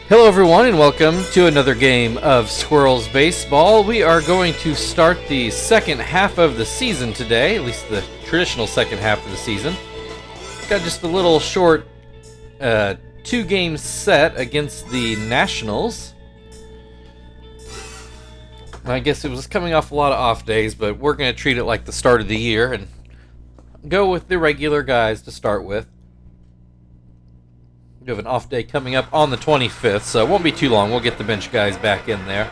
Hello everyone and welcome to another game of Squirrels Baseball. We are going to start the second half of the season today, at least the traditional second half of the season. Got just a little short two-game set against the Nationals. I guess it was coming off a lot of off days, but we're going to treat it like the start of the year and go with the regular guys to start with. We have an off day coming up on the 25th, so it won't be too long. We'll get the bench guys back in there.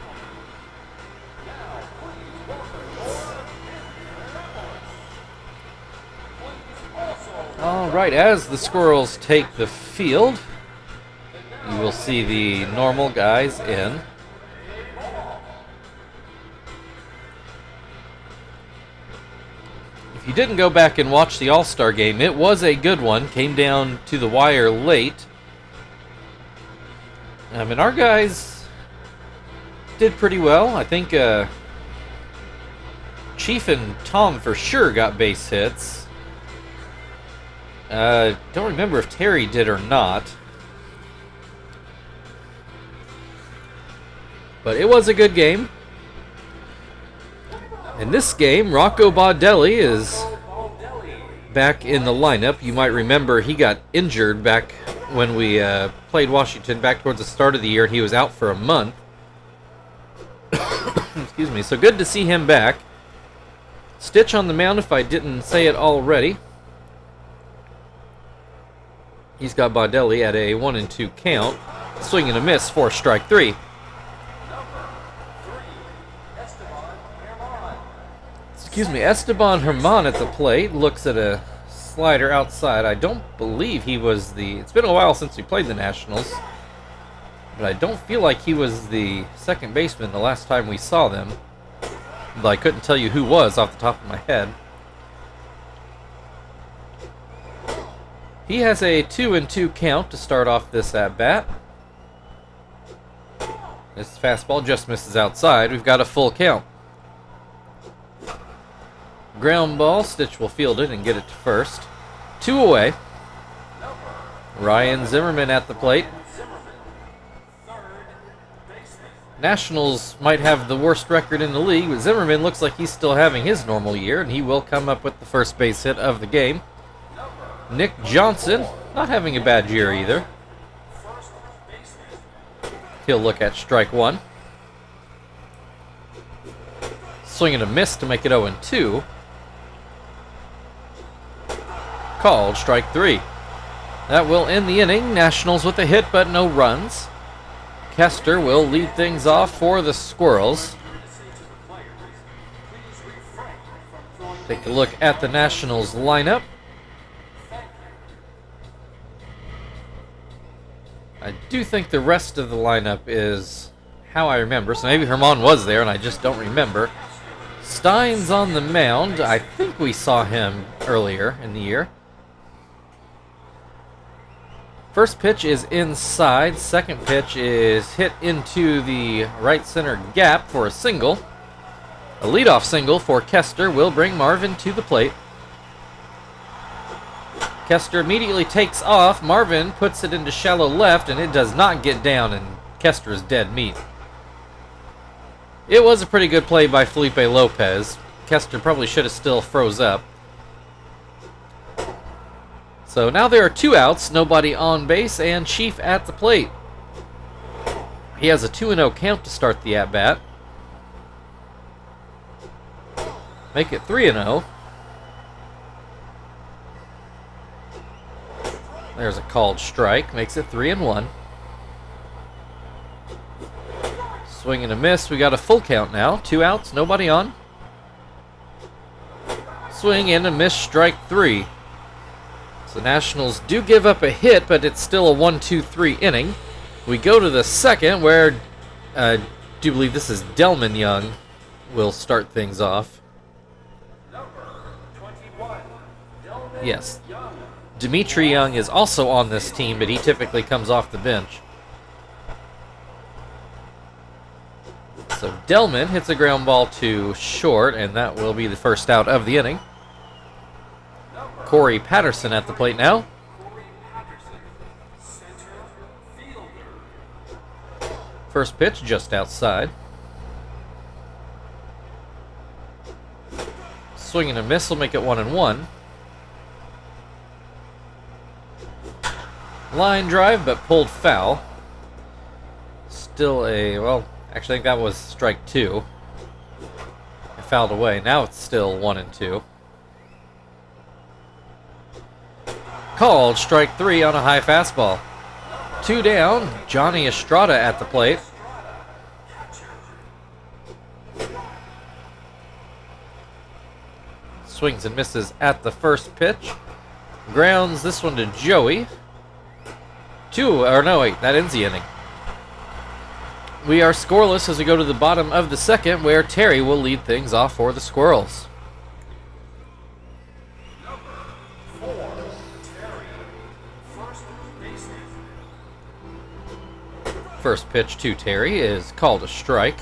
All right, as the Squirrels take the field, you will see the normal guys in. If you didn't go back and watch the All-Star game, it was a good one. Came down to the wire late. Our guys did pretty well. I think Chief and Tom for sure got base hits. Don't remember if Terry did or not. But it was a good game. In this game, Rocco Baldelli is back in the lineup. You might remember he got injured back when we played Washington back towards the start of the year. He was out for a month. Excuse me. So good to see him back. Stitch on the mound if I didn't say it already. He's got Baldelli at a 1-2 count. Swing and a miss for strike three. Excuse me, Esteban Herman at the plate looks at a slider outside. I don't believe he was the... It's been a while since we played the Nationals, but I don't feel like he was the second baseman the last time we saw them. But I couldn't tell you who was off the top of my head. He has a 2-2 count to start off this at-bat. This fastball just misses outside. We've got a full count. Ground ball, Stitch will field it and get it to first. 2 away. Ryan Zimmerman at the plate. Nationals might have the worst record in the league, but Zimmerman looks like he's still having his normal year, and he will come up with the first base hit of the game. Nick Johnson, not having a bad year either. He'll look at strike one. Swing and a miss to make it 0-2. Called strike three. That will end the inning. Nationals with a hit, but no runs. Kester will lead things off for the Squirrels. Take a look at the Nationals lineup. I do think the rest of the lineup is how I remember, so maybe Herman was there and I just don't remember. Stein's on the mound. I think we saw him earlier in the year. First pitch is inside. Second pitch is hit into the right center gap for a single. A leadoff single for Kester will bring Marvin to the plate. Kester immediately takes off. Marvin puts it into shallow left, and it does not get down, and Kester is dead meat. It was a pretty good play by Felipe Lopez. Kester probably should have still froze up. So now there are 2 outs, nobody on base, and Chief at the plate. He has a 2-0 count to start the at-bat. Make it 3-0. There's a called strike, makes it 3-1. Swing and a miss. We got a full count now. 2 outs, nobody on. Swing and a miss, strike three. So the Nationals do give up a hit, but it's still a 1-2-3 inning. We go to the second, where I do believe this is Delman Young will start things off. Yes. Dimitri Young is also on this team, but he typically comes off the bench. So Delman hits a ground ball to short, and that will be the first out of the inning. Corey Patterson at the plate now. First pitch just outside. Swing and a miss will make it 1-1. Line drive, but pulled foul. Still well, actually I think that was strike 2. It fouled away. Now it's still 1-2. Called strike 3 on a high fastball. 2 down. Johnny Estrada at the plate. Swings and misses at the first pitch. Grounds this one to Joey. That ends the inning. We are scoreless as we go to the bottom of the second, where Terry will lead things off for the Squirrels. First pitch to Terry is called a strike.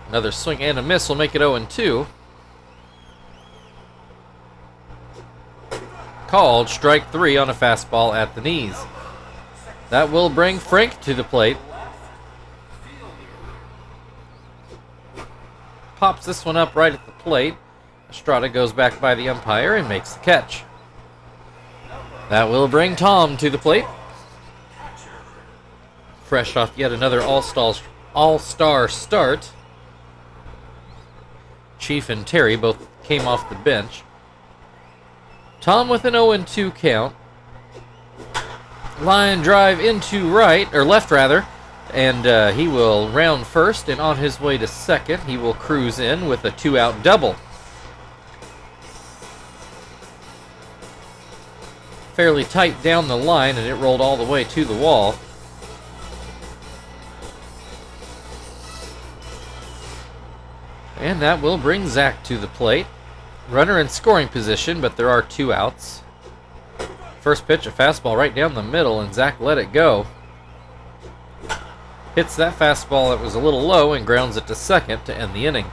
Another swing and a miss will make it 0-2. Called strike 3 on a fastball at the knees. That will bring Frank to the plate. Pops this one up right at the plate. Estrada goes back by the umpire and makes the catch. That will bring Tom to the plate. Fresh off yet another all-star start. Chief and Terry both came off the bench. Tom with an 0-2 count. Line drive into left rather, and he will round first, and on his way to second, he will cruise in with a 2-out double. Fairly tight down the line, and it rolled all the way to the wall. And that will bring Zach to the plate. Runner in scoring position, but there are 2 outs. First pitch, a fastball right down the middle, and Zach let it go. Hits that fastball that was a little low and grounds it to second to end the inning.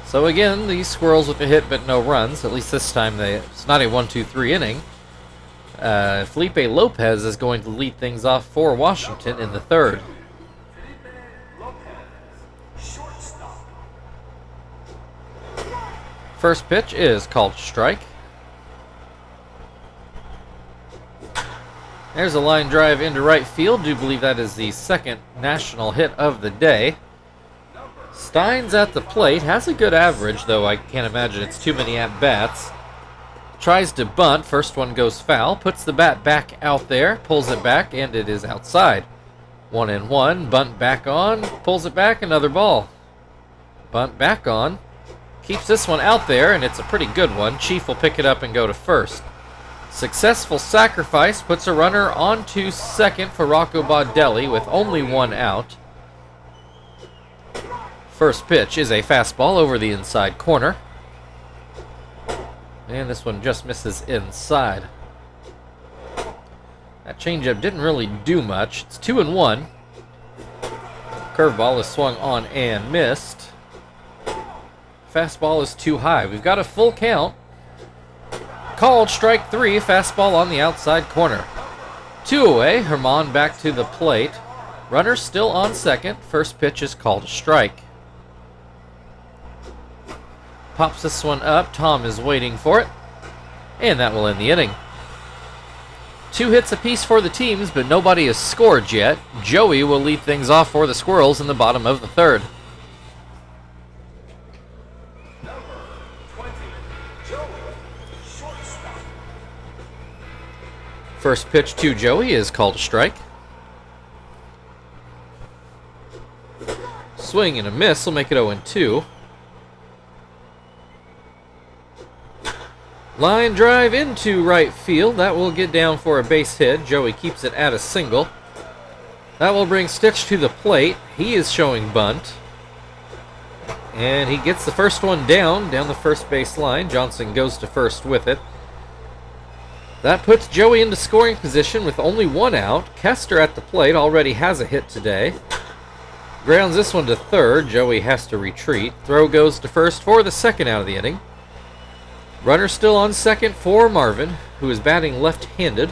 So again, the Squirrels with a hit but no runs. At least this time it's not a 1-2-3 inning. Felipe Lopez is going to lead things off for Washington in the third. First pitch is called strike. There's a line drive into right field. Do believe that is the second national hit of the day. Stein's at the plate. Has a good average, though I can't imagine it's too many at-bats. Tries to bunt. First one goes foul. Puts the bat back out there. Pulls it back, and it is outside. 1-1. Bunt back on. Pulls it back. Another ball. Bunt back on. Keeps this one out there, and it's a pretty good one. Chief will pick it up and go to first. Successful sacrifice puts a runner on to second for Rocco Baudelli with only 1 out. First pitch is a fastball over the inside corner. And this one just misses inside. That changeup didn't really do much. It's 2-1. Curveball is swung on and missed. Fastball is too high. We've got a full count. Called strike 3, fastball on the outside corner. 2 away, Herman back to the plate. Runner still on second. First pitch is called a strike. Pops this one up. Tom is waiting for it. And that will end the inning. 2 hits apiece for the teams, but nobody has scored yet. Joey will lead things off for the Squirrels in the bottom of the third. First pitch to Joey is called a strike. Swing and a miss will make it 0-2. Line drive into right field. That will get down for a base hit. Joey keeps it at a single. That will bring Stitch to the plate. He is showing bunt. And he gets the first one down the first base line. Johnson goes to first with it. That puts Joey into scoring position with only 1 out. Kester at the plate already has a hit today. Grounds this one to third. Joey has to retreat. Throw goes to first for the second out of the inning. Runner still on second for Marvin, who is batting left-handed.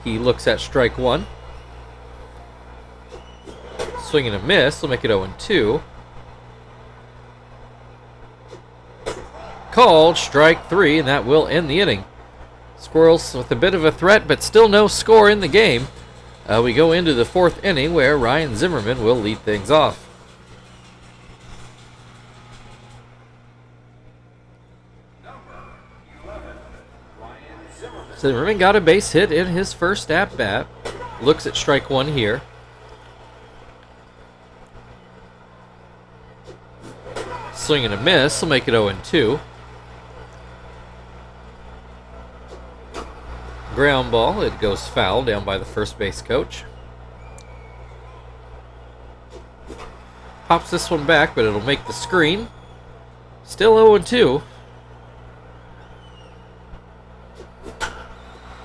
He looks at strike one. Swing and a miss will make it 0-2. Called strike three, and that will end the inning. Squirrels with a bit of a threat, but still no score in the game. We go into the fourth inning where Ryan Zimmerman will lead things off. Zimmerman got a base hit in his first at-bat. Looks at strike one here. Swing and a miss will make it 0-2. Ground ball, it goes foul down by the first base coach. Pops this one back, but it'll make the screen. Still 0-2.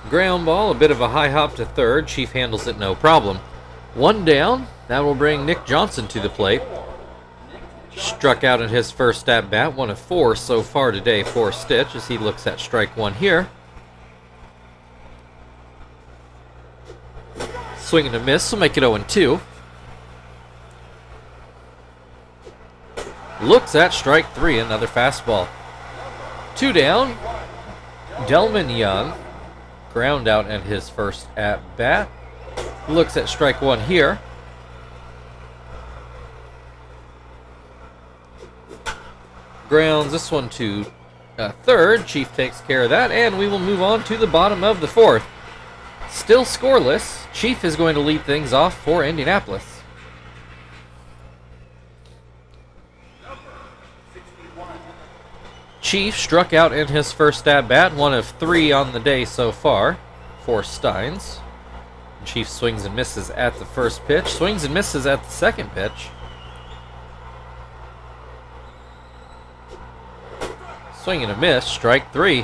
Ground ball, a bit of a high hop to third. Chief handles it no problem. One down. That will bring Nick Johnson to the plate. Struck out in his first at-bat. 1 of 4 so far today for Stitch as he looks at strike one here. Swing and a miss will make it 0-2. Looks at strike three, another fastball. 2 down. Delman Young. Ground out in his first at-bat. Looks at strike one here. Grounds this one to third. Chief takes care of that, and we will move on to the bottom of the fourth. Still scoreless. Chief is going to lead things off for Indianapolis. Chief struck out in his first at-bat, 1 of 3 on the day so far for Steins. Chief swings and misses at the first pitch, swings and misses at the second pitch. Swing and a miss, strike three.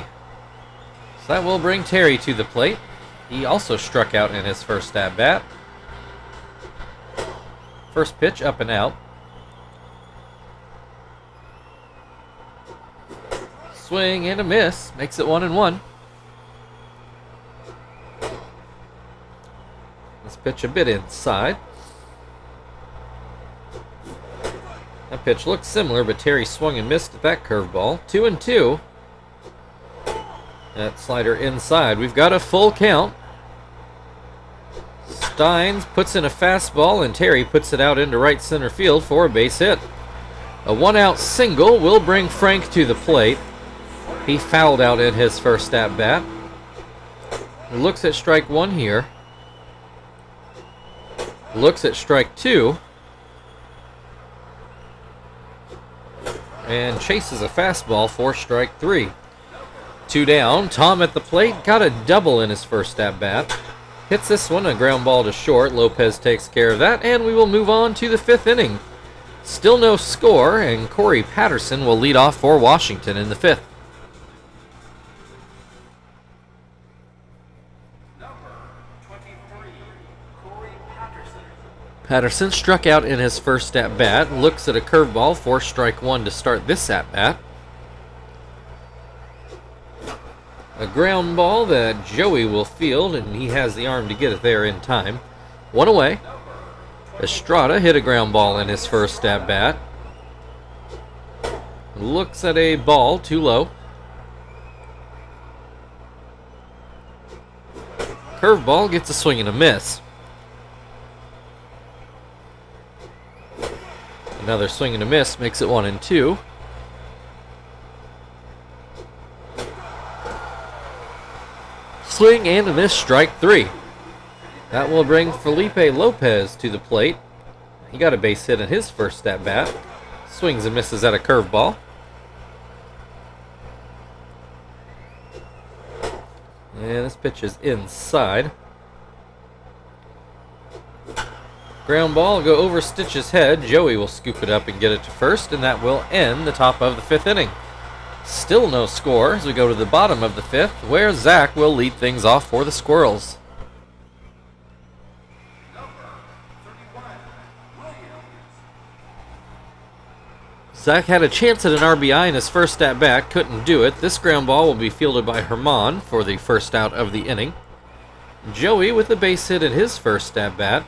So that will bring Terry to the plate. He also struck out in his first at-bat. First pitch up and out. Swing and a miss. Makes it 1-1. This pitch a bit inside. That pitch looks similar, but Terry swung and missed at that curveball. 2-2. That slider inside. We've got a full count. Steins puts in a fastball, and Terry puts it out into right center field for a base hit. A 1-out single will bring Frank to the plate. He fouled out in his first at-bat. Looks at strike one here. Looks at strike two. And chases a fastball for strike three. 2 down. Tom at the plate. Got a double in his first at-bat. Hits this one, a ground ball to short. Lopez takes care of that, and we will move on to the 5th inning. Still no score, and Corey Patterson will lead off for Washington in the 5th. Patterson struck out in his first at-bat. Looks at a curveball for strike one to start this at-bat. A ground ball that Joey will field, and he has the arm to get it there in time. 1 away. Estrada hit a ground ball in his first at-bat. Looks at a ball too low. Curveball gets a swing and a miss. Another swing and a miss makes it 1-2. Swing and a miss, strike three. That will bring Felipe Lopez to the plate. He got a base hit in his first at-bat. Swings and misses at a curveball. And this pitch is inside. Ground ball will go over Stitch's head. Joey will scoop it up and get it to first, and that will end the top of the 5th inning. Still no score as we go to the bottom of the 5th, where Zach will lead things off for the Squirrels. Zach had a chance at an RBI in his first at-bat, couldn't do it. This ground ball will be fielded by Herman for the first out of the inning. Joey with a base hit in his first at bat.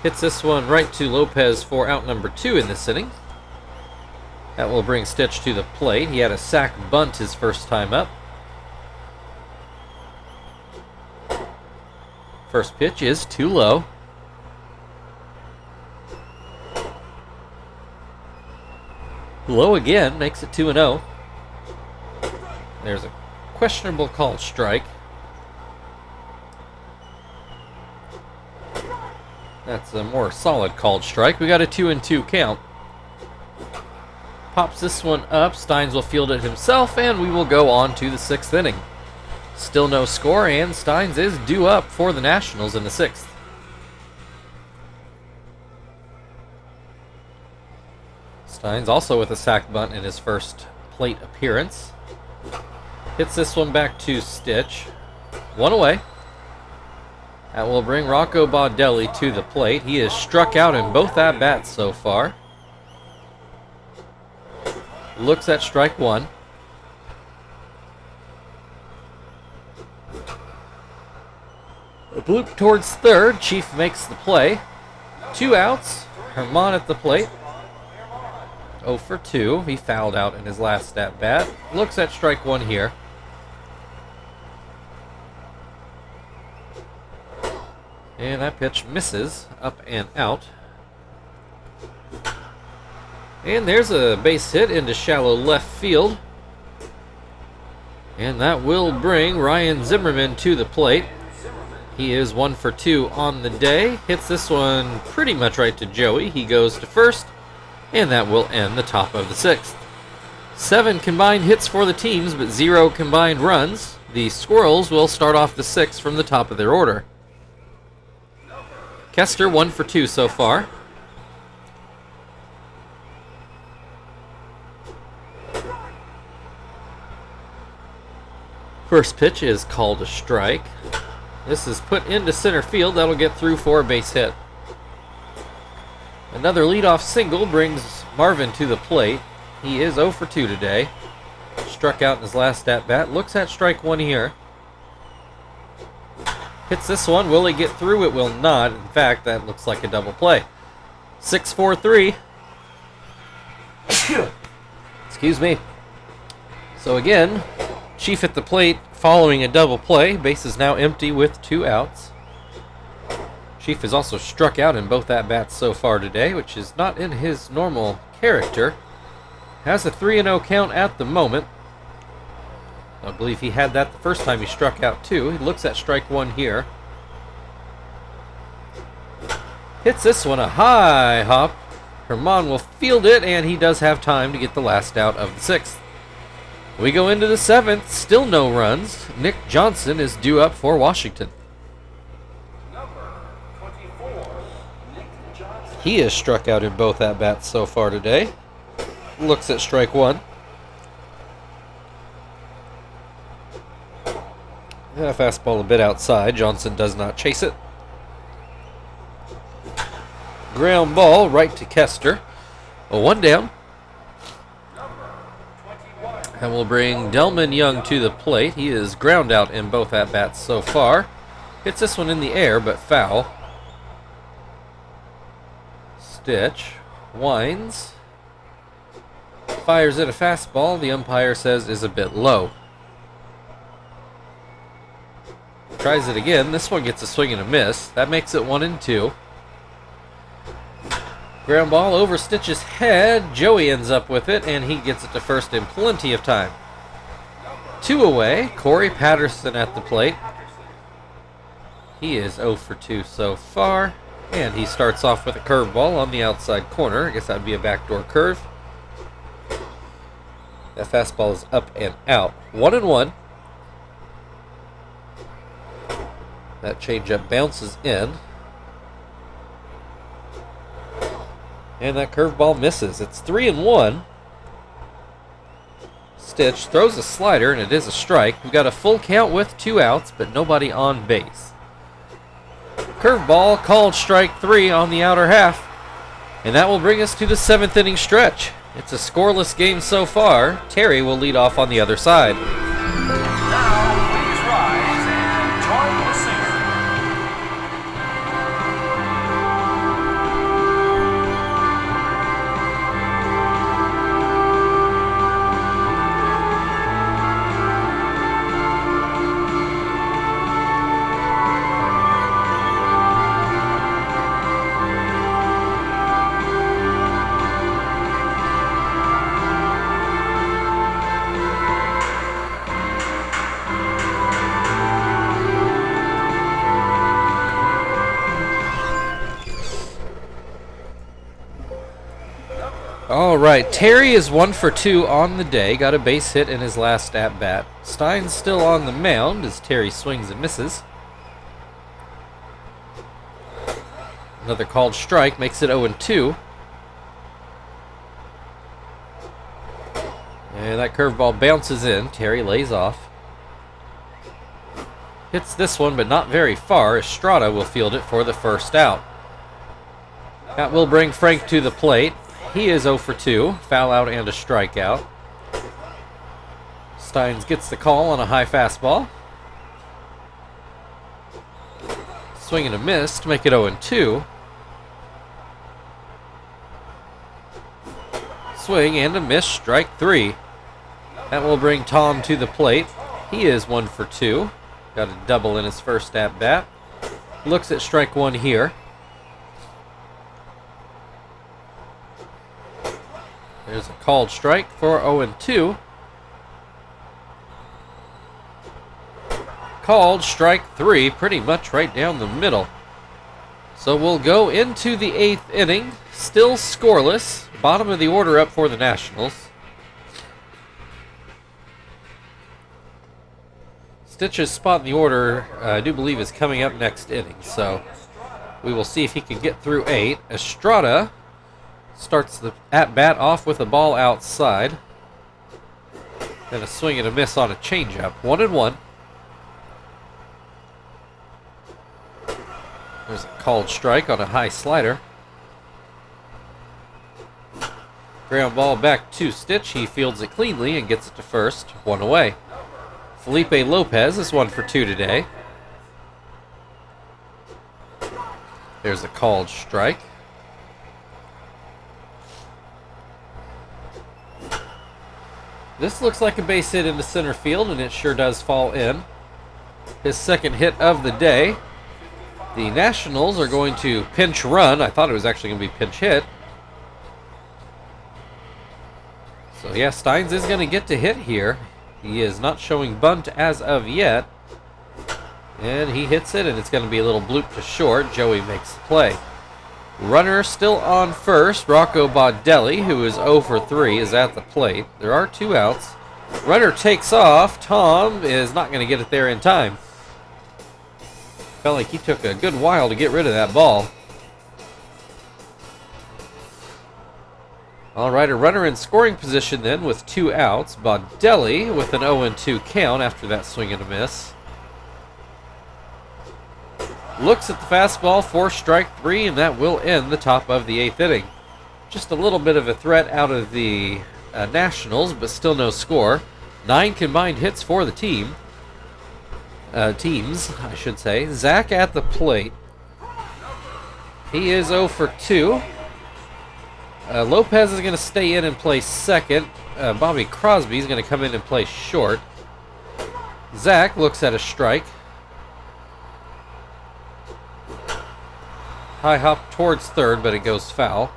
Hits this one right to Lopez for out number 2 in this inning. That will bring Stitch to the plate. He had a sac bunt his first time up. First pitch is too low. Low again, makes it 2-0. There's a questionable called strike. That's a more solid called strike. We got a 2-2 count. Pops this one up. Steins will field it himself, and we will go on to the 6th inning. Still no score, and Steins is due up for the Nationals in the 6th. Steins also with a sac bunt in his first plate appearance. Hits this one back to Stitch. One away. That will bring Rocco Baldelli to the plate. He is struck out in both at-bats so far. Looks at strike 1. A bloop towards third. Chief makes the play. 2 outs. Herman at the plate. 0 for 2. He fouled out in his last at-bat. Looks at strike 1 here. And that pitch misses. Up and out. And there's a base hit into shallow left field. And that will bring Ryan Zimmerman to the plate. He is 1 for 2 on the day. Hits this one pretty much right to Joey. He goes to first. And that will end the top of the 6th. 7 combined hits for the teams, but 0 combined runs. The Squirrels will start off the 6th from the top of their order. Kester 1 for 2 so far. First pitch is called a strike. This is put into center field. That'll get through for a base hit. Another leadoff single brings Marvin to the plate. He is 0 for 2 today. Struck out in his last at-bat. Looks at strike 1 here. Hits this one. Will he get through? It will not. In fact, that looks like a double play. 6-4-3. Excuse me. So again, Chief at the plate following a double play. Base is now empty with 2 outs. Chief has also struck out in both at-bats so far today, which is not in his normal character. Has a 3-0 count at the moment. I believe he had that the first time he struck out too. He looks at strike 1 here. Hits this one a high hop. Herman will field it, and he does have time to get the last out of the 6th. We go into the 7th, still no runs. Nick Johnson is due up for Washington. He is struck out in both at-bats so far today. Looks at strike 1. And a fastball a bit outside. Johnson does not chase it. Ground ball right to Kester. A 1 down. And we'll bring Delman Young to the plate. He is ground out in both at-bats so far. Hits this one in the air, but foul. Stitch winds. Fires in a fastball. The umpire says is a bit low. Tries it again. This one gets a swing and a miss. That makes it 1-2. Ground ball over Stitch's head. Joey ends up with it, and he gets it to first in plenty of time. 2 away. Corey Patterson at the plate. He is 0 for 2 so far. And he starts off with a curveball on the outside corner. I guess that would be a backdoor curve. That fastball is up and out. 1-1. That changeup bounces in. And that curveball misses. It's 3-1. Stitch throws a slider, and it is a strike. We've got a full count with 2 outs, but nobody on base. Curveball called strike 3 on the outer half. And that will bring us to the 7th inning stretch. It's a scoreless game so far. Terry will lead off on the other side. Now, right, Terry is 1 for 2 on the day. Got a base hit in his last at-bat. Stein's still on the mound as Terry swings and misses. Another called strike makes it 0-2. And that curveball bounces in. Terry lays off. Hits this one, but not very far. Estrada will field it for the first out. That will bring Frank to the plate. He is 0 for 2. Foul out and a strikeout. Steins gets the call on a high fastball. Swing and a miss to make it 0-2. Swing and a miss, strike 3. That will bring Tom to the plate. He is 1 for 2. Got a double in his first at-bat. Looks at strike 1 here. There's a called strike for 0-2. Called strike 3, pretty much right down the middle. So we'll go into the 8th inning. Still scoreless. Bottom of the order up for the Nationals. Stitch's spot in the order, I do believe, is coming up next inning. So we will see if he can get through 8. Estrada starts the at-bat off with a ball outside. And a swing and a miss on a changeup. 1-1. There's a called strike on a high slider. Ground ball back to Stitch. He fields it cleanly and gets it to first. 1 away. Felipe Lopez is 1 for 2 today. There's a called strike. This looks like a base hit into center field, and it sure does fall in. His second hit of the day. The Nationals are going to pinch run. I thought it was actually going to be pinch hit. So yeah, Steins is going to get to hit here. He is not showing bunt as of yet. And he hits it, and it's going to be a little bloop to short. Joey makes the play. Runner still on first. Rocco Baudelli, who is 0 for 3, is at the plate. There are 2 outs. Runner takes off. Tom is not going to get it there in time. Felt like he took a good while to get rid of that ball. All right, a runner in scoring position then with 2 outs. Baudelli with an 0-2 count after that swing and a miss. Looks at the fastball for strike 3, and that will end the top of the 8th inning. Just a little bit of a threat out of the Nationals, but still no score. 9 combined hits for the teams, I should say. Zach at the plate. He is 0 for 2. Lopez is going to stay in and play second. Bobby Crosby is going to come in and play short. Zach looks at a strike. High hop towards third, but it goes foul.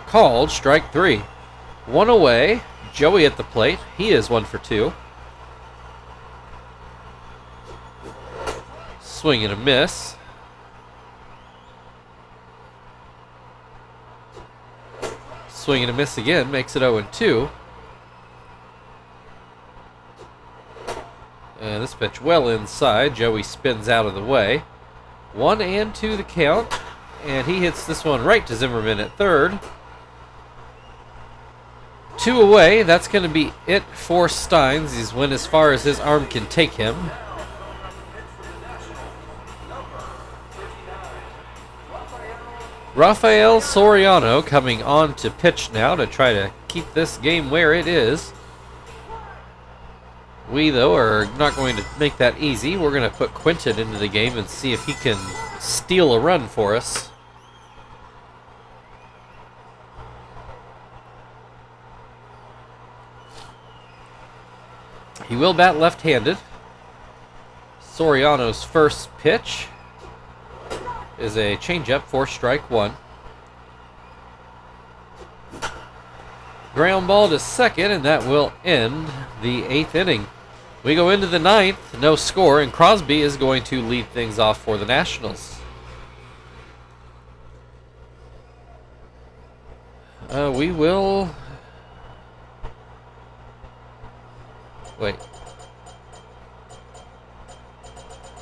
Called strike 3. 1 away. Joey at the plate. He is 1 for 2. Swing and a miss. Swing and a miss again. Makes it 0-2. And this pitch well inside. Joey spins out of the way. 1-2 the count. And he hits this one right to Zimmerman at third. 2 away. That's going to be it for Steins. He's went as far as his arm can take him. Rafael Soriano coming on to pitch now to try to keep this game where it is. We, though, are not going to make that easy. We're going to put Quinton into the game and see if he can steal a run for us. He will bat left-handed. Soriano's first pitch is a changeup for strike 1. Ground ball to second, and that will end the 8th inning. We go into the 9th, no score, and Crosby is going to lead things off for the Nationals. We will... Wait.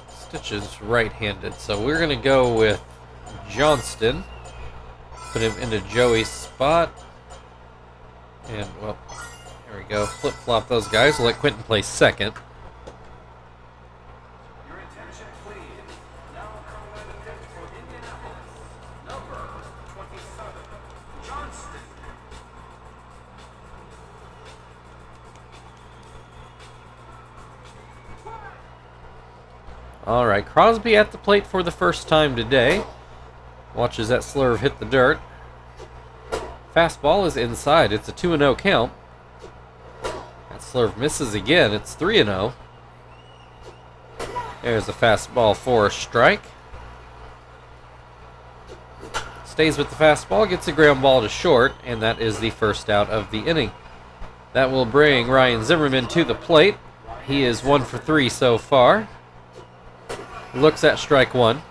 Stitch is right-handed, so we're going to go with Johnston. Put him into Joey's spot. And, well, there we go. Flip-flop those guys. We'll let Quentin play second. Your attention, please. Now come with the pick for Indianapolis. Number 27, Johnston. All right, Crosby at the plate for the first time today. Watches that slurve hit the dirt. Fastball is inside. It's a 2-0 count. That slurve misses again. It's 3-0. There's a fastball for a strike. Stays with the fastball, gets a ground ball to short, and that is the first out of the inning. That will bring Ryan Zimmerman to the plate. He is 1 for 3 so far. Looks at strike one.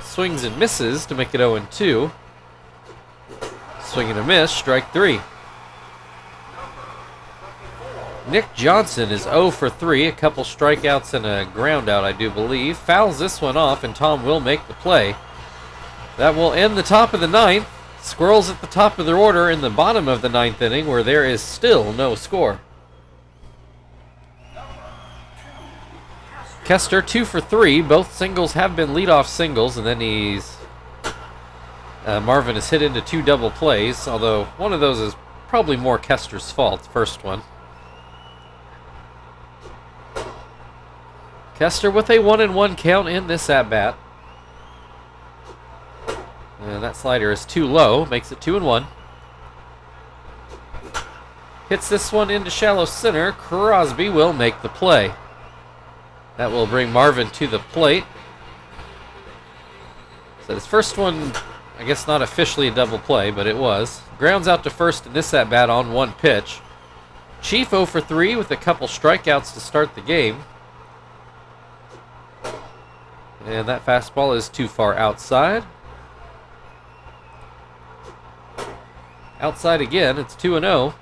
Swings and misses to make it 0-2. Swing and a miss, strike 3. Nick Johnson is 0 for 3, a couple strikeouts and a ground out, I do believe. Fouls this one off, and Tom will make the play. That will end the top of the ninth. Squirrels at the top of their order in the bottom of the ninth inning, where there is still no score. Kester 2 for 3. Both singles have been leadoff singles, and then Marvin has hit into 2 double plays, although one of those is probably more Kester's fault, the first one. Kester with a 1-1 count in this at-bat. And that slider is too low, makes it 2-1. Hits this one into shallow center. Crosby will make the play. That will bring Marvin to the plate. So his first one, I guess not officially a double play, but it was. Grounds out to first in this at-bat on 1 pitch. Chief 0 for 3 with a couple strikeouts to start the game. And that fastball is too far outside. Outside again, it's 2-0.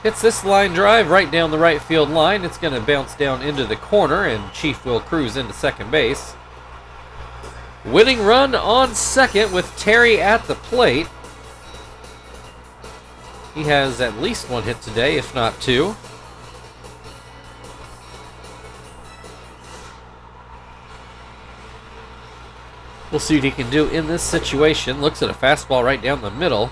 Hits this line drive right down the right field line. It's going to bounce down into the corner, and Chief will cruise into second base. Winning run on second with Terry at the plate. He has at least 1 hit today, if not 2. We'll see what he can do in this situation. Looks at a fastball right down the middle.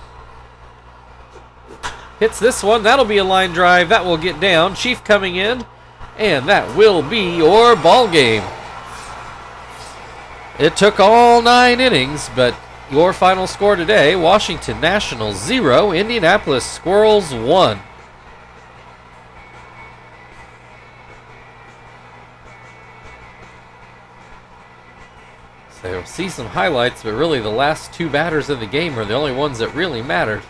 Hits this one. That'll be a line drive. That will get down. Chief coming in. And that will be your ball game. It took all 9 innings, but your final score today, Washington Nationals 0, Indianapolis Squirrels 1. So you'll see some highlights, but really the last 2 batters of the game are the only ones that really mattered.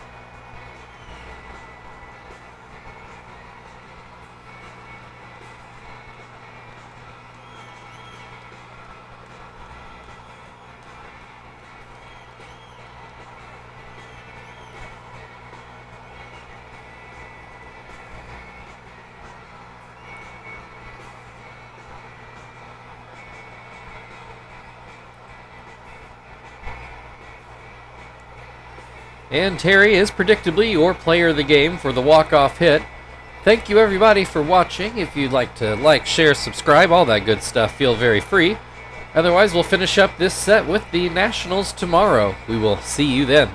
And Terry is predictably your player of the game for the walk-off hit. Thank you everybody for watching. If you'd like to like, share, subscribe, all that good stuff, feel very free. Otherwise, we'll finish up this set with the Nationals tomorrow. We will see you then.